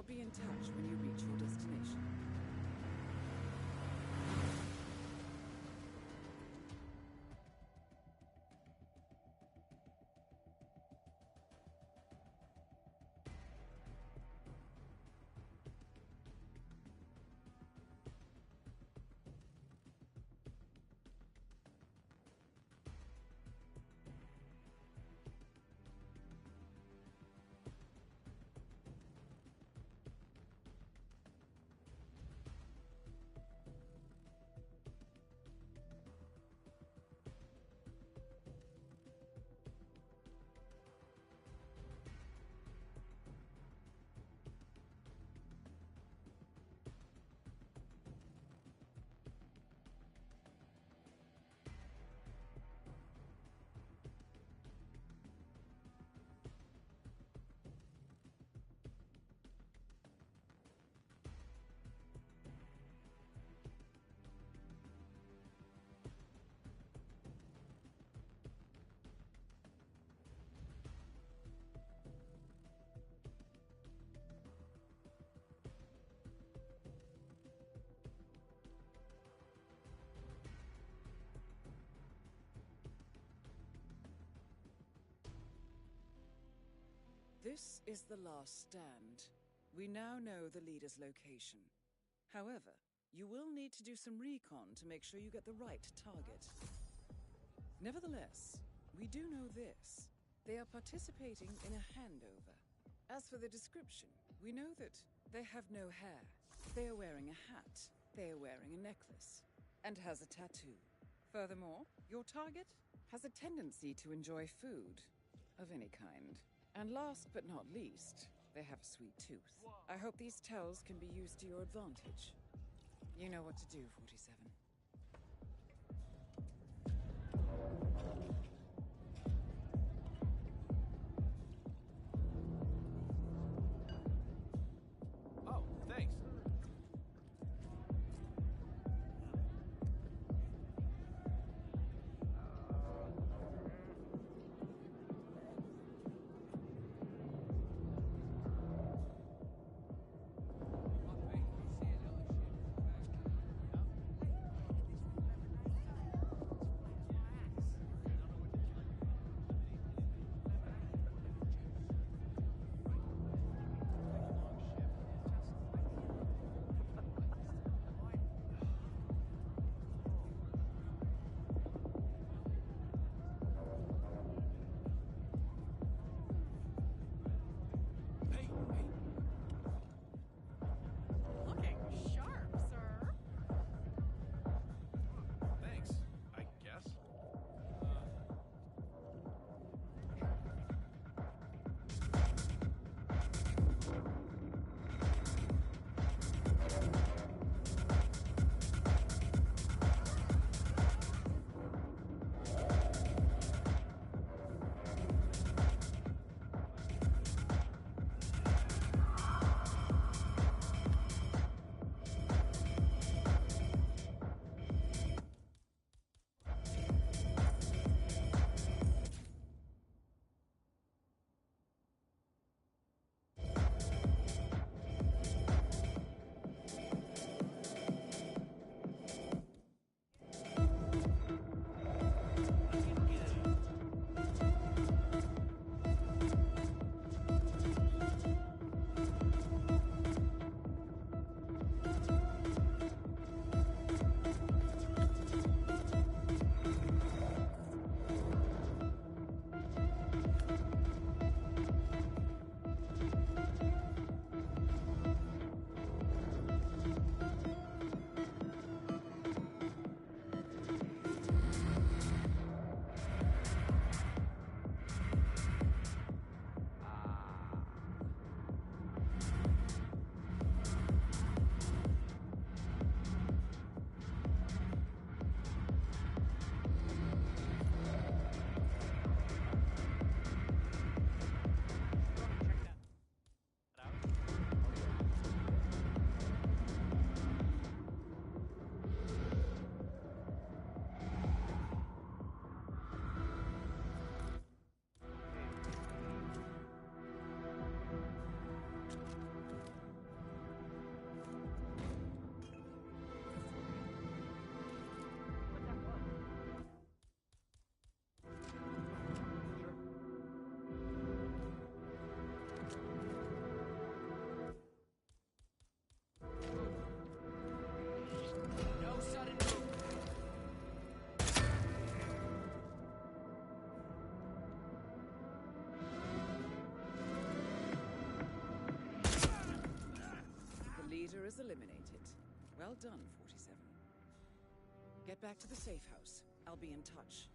I'll be in touch when you reach your destination. This is the last stand. We now know the leader's location. However, you will need to do some recon to make sure you get the right target. Nevertheless, we do know this. They are participating in a handover. As for the description, we know that they have no hair. They are wearing a hat. They are wearing a necklace. And has a tattoo. Furthermore, your target has a tendency to enjoy food of any kind. And last but not least, they have a sweet tooth. I hope these tells can be used to your advantage. You know what to do, 47. Oh, thanks. eliminated. Well done, 47. Get back to the safe house. I'll be in touch.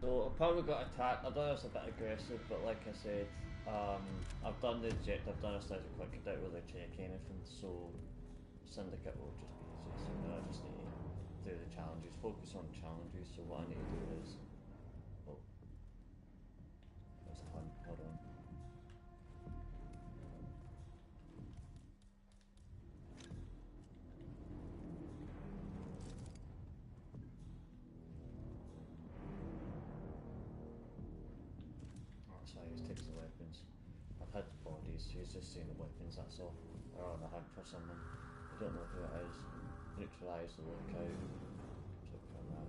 So I probably got attacked. I know it's a bit aggressive, but like I said, I've done the objective, I've done a slightly quick, I don't really check anything, so Syndicate will just be easy. So now I just need to do the challenges, focus on challenges. So what I need to do is, oh, there's a hunt, hold on. That's how he takes the weapons. I've had the bodies, he's just saying the weapons, that's all. They're on a hunt for someone. I don't know who it is. Neutralise the lookout. Check for that.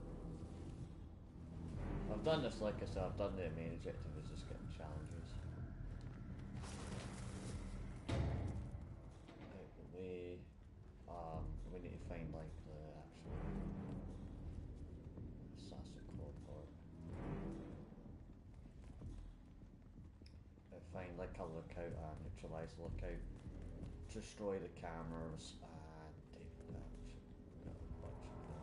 I've done this, like I said, I've done the main objective is just getting challenges. Out the way. We need to find like the actual assassin port. Find like a lookout and neutralise the lookout. Destroy the cameras and take the damage. Got a bunch of stuff.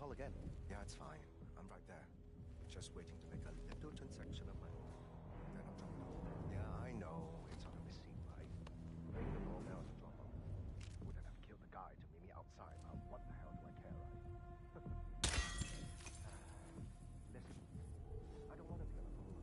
call again. Yeah, it's fine. I'm right there. Just waiting to make a little transaction of my own. Then I'm dropping off. Yeah, I know. It's on a receipt, right? Ring the doorbell to drop off. Wouldn't have killed the guy to meet me outside. What the hell do I care, right? Listen, I don't want to be on the phone.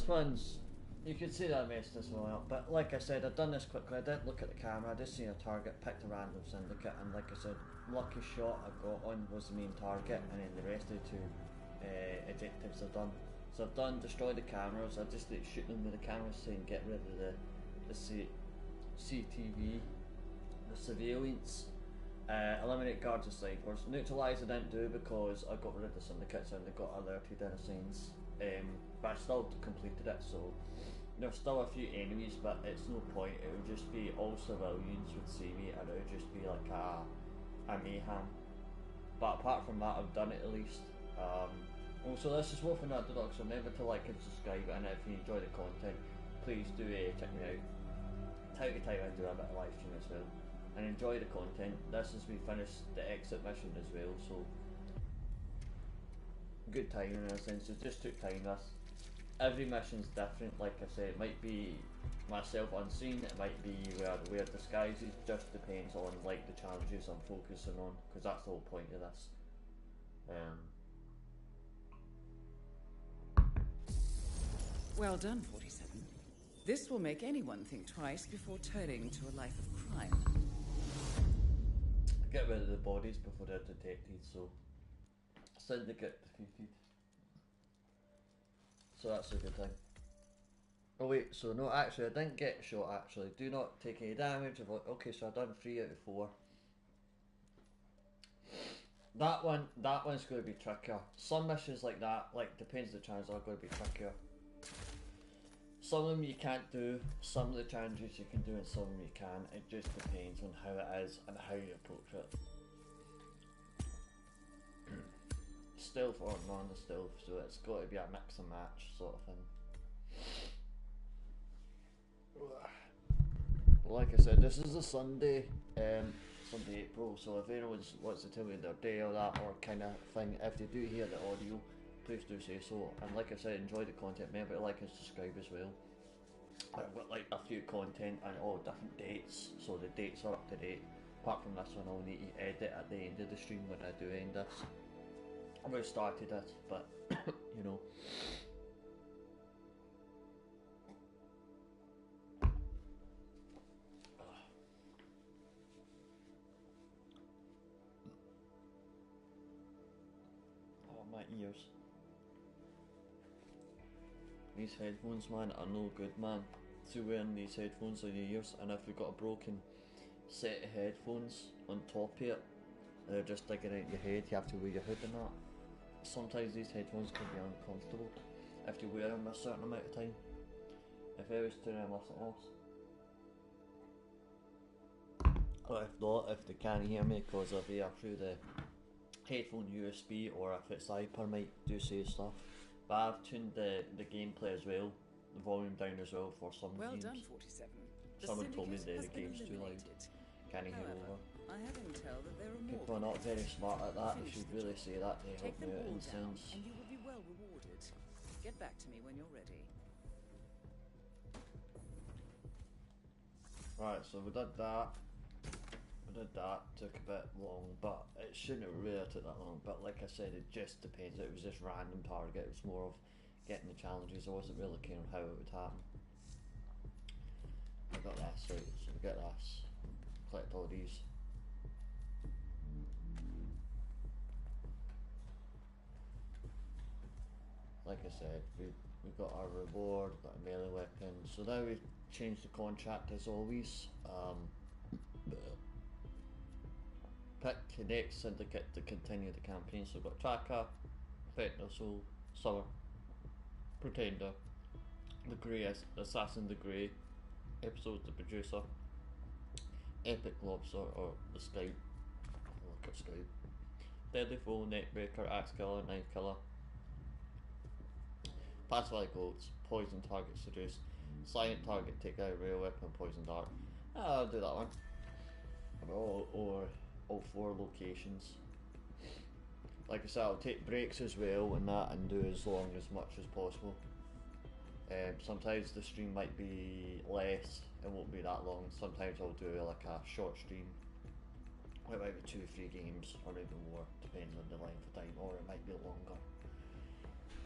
one's, you could see that I messed this one up, but like I said, I've done this quickly. I didn't look at the camera, I just seen a target, picked a random syndicate, and like I said, lucky shot I got on was the main target, and then the rest of the two objectives I've done. So I've done destroy the cameras. I just like shoot them with the cameras saying get rid of the CTV, the surveillance, eliminate guards and snipers. Neutralise I didn't do because I got rid of the syndicates and they got alerted in a sense. But I still completed it, so there's still a few enemies, but it's no point. It would just be all civilians would see me, and it would just be like a mayhem. But apart from that, I've done it at least. Also, this is Wolfunderdog, so remember to like and subscribe, and if you enjoy the content, please do check me out. Time to time I do a bit of live stream as well, and enjoy the content. This is we finished the exit mission as well, so good timing in a sense. It just took time. Every mission's different. Like I said, it might be myself unseen, it might be wear disguises. Just depends on like the challenges I'm focusing on, because that's the whole point of this. Well done, 47. This will make anyone think twice before turning to a life of crime. Get rid of the bodies before they're detected, so syndicate defeated. So that's a good thing. Oh wait, so no, actually I didn't get shot actually. Do not take any damage. Okay, so I've done 3 out of 4. That one's going to be trickier. Some missions like that, like depends on the challenge, are going to be trickier. Some of them you can't do, some of the challenges you can do, and some of them you can. It just depends on how it is and how you approach it. Stealth or non-stealth, so it's got to be a mix and match sort of thing. Like I said, this is a Sunday, Sunday April, so if anyone wants to tell me their day or that or kind of thing, if they do hear the audio, please do say so. And like I said, enjoy the content, remember to like and subscribe as well. I've got like a few content and all different dates, so the dates are up to date. Apart from this one, I'll need to edit at the end of the stream when I do end this. I've already started it, but you know. Oh, my ears. These headphones, man, are no good, man. To wearing these headphones on your ears, and if you've got a broken set of headphones on top of it, they're just digging out your head, you have to wear your hood and that. Sometimes these headphones can be uncomfortable if you wear them a certain amount of time. If I was to them nothing else. Or if not, if they can't hear me because of either through the headphone USB or if it's hyper might do say stuff. But I've tuned the gameplay as well, the volume down as well for some Well games. done, 47. Someone told me syndicate the has been game's too loud. eliminated. Can't hear However, over. I have intel that there are more. People are not very smart at that, they Finish should the really job. say that to help Take me them out all in down, sense. and you will be well rewarded. Get back to me when you're ready. Right, so we did that. Took a bit long, but it shouldn't have really took that long. But like I said, it just depends. It was just random target. It was more of getting the challenges. I wasn't really caring how it would happen. I got this, right, so we get this. Collect all these. Like I said, we got our reward, got a melee weapon. So now we've changed the contract as always. Pick the next syndicate to continue the campaign. So we've got Tracker, Fentanyl Soul, Summer, Pretender, The Grey Assassin, The Grey, Episodes, The Producer, Epic Lobster or The Scout. Look at Scout. Deadly Foe, Neckbreaker, Axe Killer, Knife Killer, Pacify Goats, Poison Target Seduce, Silent Target Take Out, Rail Weapon, Poison Dart. I'll do that one. Or all 4 locations. Like I said, I'll take breaks as well and that and do as long as much as possible. Sometimes the stream might be less, it won't be that long. Sometimes I'll do like a short stream. It might be 2 or 3 games or even more, depending on the length of time, or it might be longer.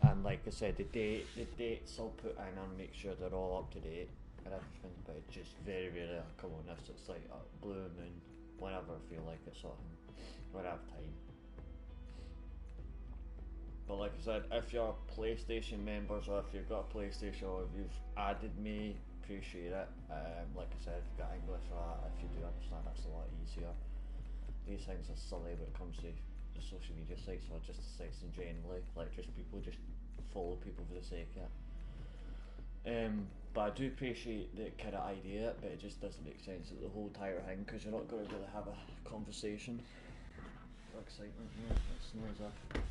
And like I said, the dates I'll put in and make sure they're all up to date and everything, but it's just very rarely I come on this. It's like blue moon, whenever I feel like it, sort of thing, when I have time. But like I said, if you're PlayStation members, or if you've got a PlayStation, or if you've added me, appreciate it. Like I said, if you've got English for that, if you do understand, that's a lot easier. These things are silly when it comes to the social media sites, or just the sites in generally, like just people just follow people for the sake of it. But I do appreciate the kind of idea, but it just doesn't make sense at the whole entire thing, because you're not going to really have a conversation for excitement. Yeah, that's no as if.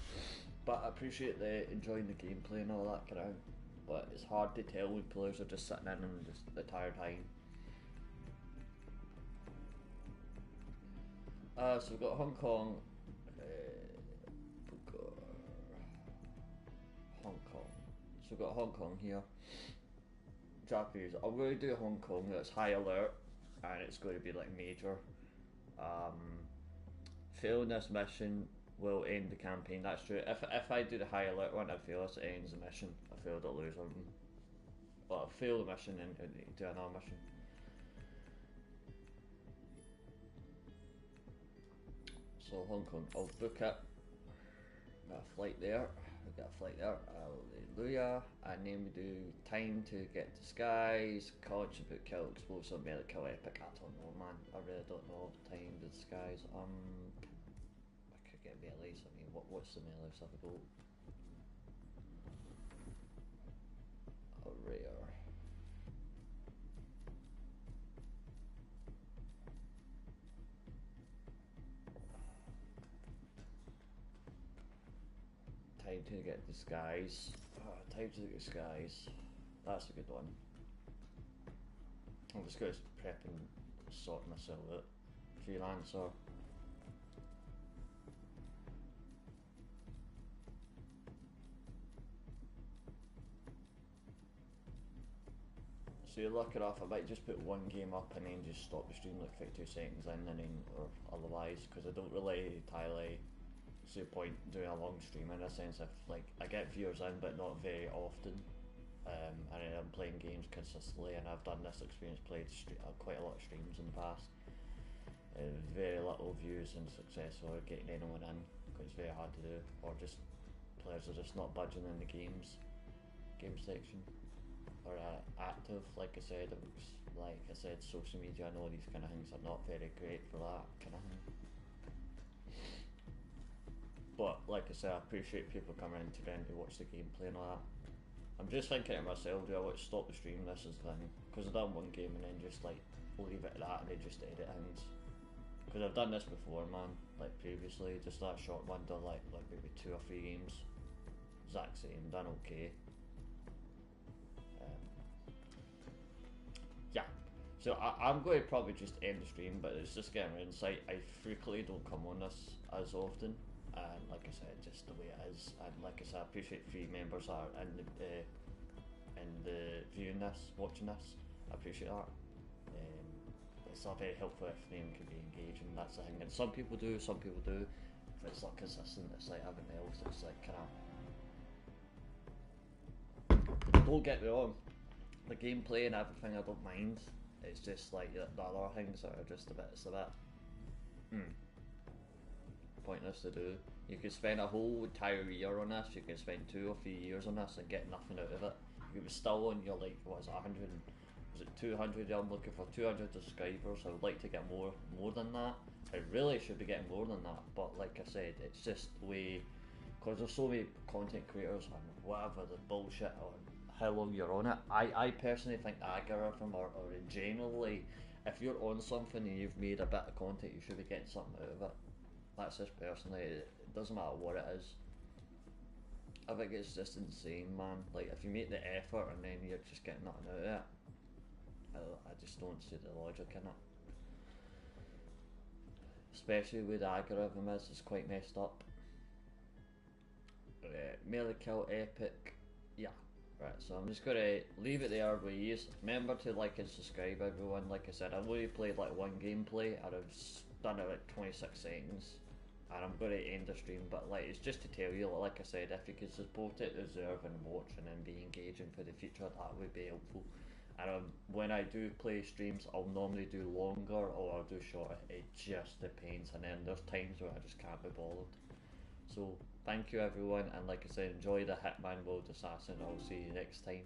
But I appreciate the enjoying the gameplay and all that kind of thing, but it's hard to tell when players are just sitting in and just the entire time. So we've got Hong Kong. So we've got Hong Kong here. Japanese. I'm going to do Hong Kong. That's high alert, and it's going to be like major. Failing this mission will end the campaign. That's true. If I do the high alert one, I fail. It ends the mission. I failed, I'll lose on. Well, I fail the mission and do another mission. So Hong Kong, I'll book it. Got a flight there. We got a flight there. Hallelujah. And then we do time to get disguise, contribute, kill, explosive, melee, kill, epic. I don't know, man. I really don't know. Time to disguise. I could get melees. I mean, what's the melee? So I could go. A rare. Time to get disguise. Time to get disguise. That's a good one. I'm just going to prep and sort myself out. Freelancer. So you're lucky enough, I might just put one game up and then just stop the stream like 52 seconds in, and then, or otherwise, because I don't really entirely see a point doing a long stream in a sense. If like I get viewers in but not very often, and I'm playing games consistently, and I've done this experience, played quite a lot of streams in the past, very little views and success or getting anyone in, because it's very hard to do, or just players are just not budging in the game section, or active. Like I said, social media, I know these kind of things are not very great for that kind of thing. But like I said, I appreciate people coming in to watch the gameplay and all that. I'm just thinking to myself, do I want to stop the stream? This is the thing, because I've done one game and then just like leave it at that and then just edit things. Because I've done this before, man. Like previously, just that short one, done like maybe 2 or 3 games. Exact same, done okay. Yeah. So I'm going to probably just end the stream, but it's just getting an insight. I frequently don't come on this as often. And like I said, just the way it is. And like I said, I appreciate 3 members are in the viewing this, watching this. I appreciate that. It's not very helpful if anyone can be engaging. That's the thing. And some people do, some people do. If it's not consistent, it's like everything else. It's like kind of. Don't get me wrong. The gameplay and everything, I don't mind. It's just like the other things that are just a bit. Pointless to do. You could spend a whole entire year on this. You could spend 2 or 3 years on this and get nothing out of it. You could be still on your like, what is it, 100? Was it 200? I'm looking for 200 subscribers. I would like to get more than that. I really should be getting more than that. But like I said, it's just the way, because there's so many content creators and whatever the bullshit or how long you're on it. I personally think the algorithm or in generally, if you're on something and you've made a bit of content, you should be getting something out of it. That's just personally, it doesn't matter what it is. I think it's just insane, man. Like, if you make the effort and then you're just getting nothing out of it, I just don't see the logic in it. Especially with the algorithm it's quite messed up. Melee kill epic, yeah. Right, so I'm just gonna leave it there with you. Remember to like and subscribe, everyone. Like I said, I've only played like one gameplay and I've done it like 26 seconds. and I'm going to end the stream, but like it's just to tell you, like I said, if you could support it, deserve and watch and then be engaging for the future, that would be helpful. And when I do play streams, I'll normally do longer or I'll do shorter. It just depends, and then there's times where I just can't be bothered. So thank you everyone, and like I said, enjoy the Hitman World Assassin. I'll see you next time.